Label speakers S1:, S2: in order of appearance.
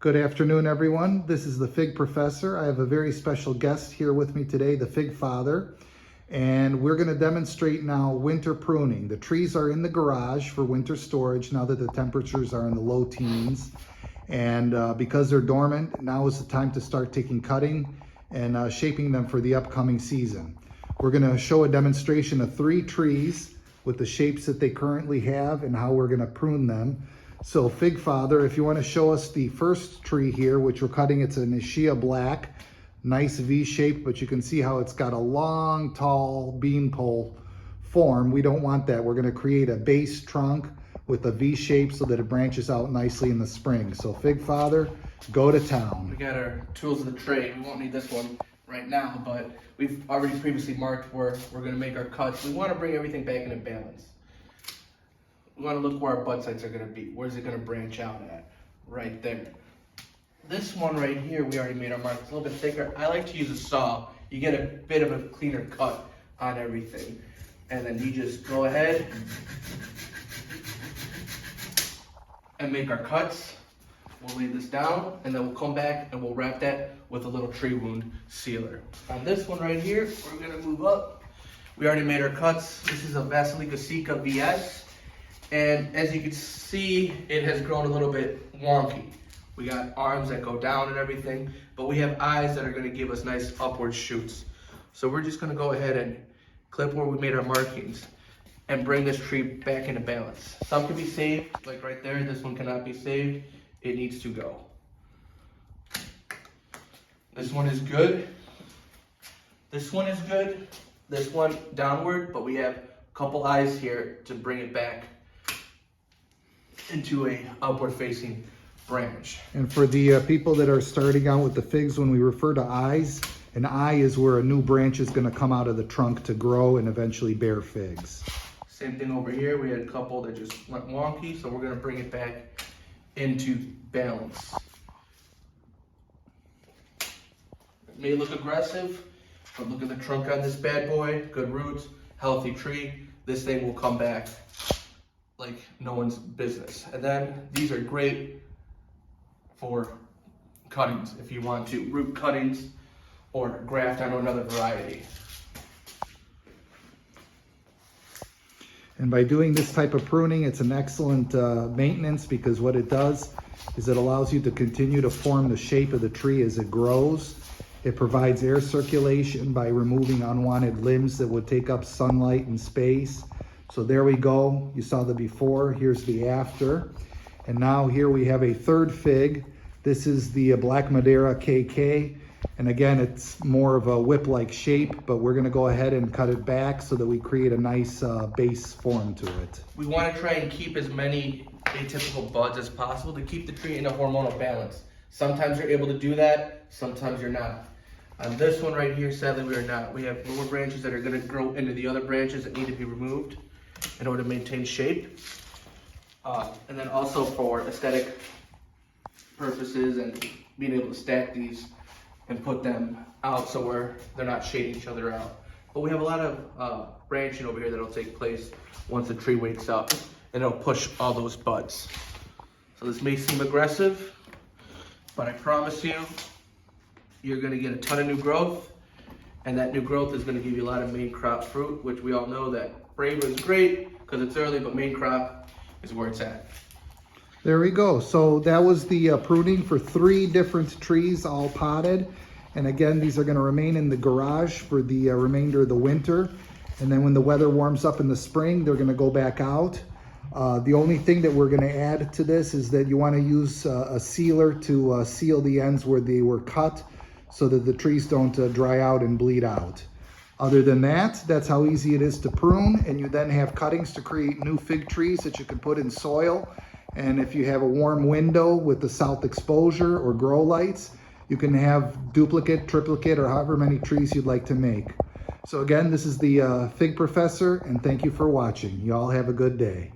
S1: Good afternoon, everyone. This is the Fig Professor. I have a very special guest here with me today, the Fig Father, and we're going to demonstrate now winter pruning. The trees are in the garage for winter storage now that the temperatures are in the low teens, and because they're dormant, now is the time to start taking cutting and shaping them for the upcoming season. We're going to show a demonstration of 3 trees with the shapes that they currently have and how we're going to prune them. So Fig Father, if you want to show us the first tree here, which we're cutting, it's an Acacia black, nice V shape, but you can see how it's got a long, tall bean pole form. We don't want that. We're going to create a base trunk with a V shape so that it branches out nicely in the spring. So Fig Father, go to town.
S2: We got our tools of the trade. We won't need this one right now, but we've already previously marked where we're going to make our cuts. We want to bring everything back into balance. We want to look where our butt sides are going to be. Where's it going to branch out at? Right there. This one right here, we already made our mark. It's a little bit thicker. I like to use a saw. You get a bit of a cleaner cut on everything. And then you just go ahead and make our cuts. We'll lay this down, and then we'll come back and we'll wrap that with a little tree wound sealer. On this one right here, we're going to move up. We already made our cuts. This is a Vasilica VS. And as you can see, it has grown a little bit wonky. We got arms that go down and everything, but we have eyes that are going to give us nice upward shoots. So we're just going to go ahead and clip where we made our markings and bring this tree back into balance. Some can be saved, like right there. This one cannot be saved. It needs to go. This one is good. This one is good. This one downward, but we have a couple eyes here to bring it back into a upward facing branch.
S1: And for the people that are starting out with the figs, when we refer to eyes, an eye is where a new branch is going to come out of the trunk to grow and eventually bear figs.
S2: Same thing over here. We had a couple that just went wonky, so we're going to bring it back into balance. It may look aggressive, but look at the trunk on this bad boy. Good roots, healthy tree. This thing will come back like no one's business. And then these are great for cuttings if you want to root cuttings or graft onto another variety.
S1: And by doing this type of pruning, it's an excellent maintenance, because what it does is it allows you to continue to form the shape of the tree as it grows. It provides air circulation by removing unwanted limbs that would take up sunlight and space. So there we go. You saw the before, here's the after. And now here we have a third fig. This is the Black Madeira KK. And again, it's more of a whip-like shape, but we're gonna go ahead and cut it back so that we create a nice base form to it.
S2: We wanna try and keep as many atypical buds as possible to keep the tree in a hormonal balance. Sometimes you're able to do that, sometimes you're not. On this one right here, sadly we are not. We have lower branches that are gonna grow into the other branches that need to be removed in order to maintain shape. And then also for aesthetic purposes and being able to stack these and put them out so where they're not shading each other out. But we have a lot of branching over here that'll take place once the tree wakes up, and it'll push all those buds. So this may seem aggressive, but I promise you, you're gonna get a ton of new growth, and that new growth is gonna give you a lot of main crop fruit, which we all know that Braver is great because it's early, but main crop is where it's at.
S1: There we go. So that was the pruning for 3 different trees, all potted. And again, these are going to remain in the garage for the remainder of the winter. And then when the weather warms up in the spring, they're going to go back out. The only thing that we're going to add to this is that you want to use a sealer to seal the ends where they were cut so that the trees don't dry out and bleed out. Other than that, that's how easy it is to prune. And you then have cuttings to create new fig trees that you can put in soil. And if you have a warm window with the south exposure or grow lights, you can have duplicate, triplicate, or however many trees you'd like to make. So again, this is the Fig Professor, and thank you for watching. You all have a good day.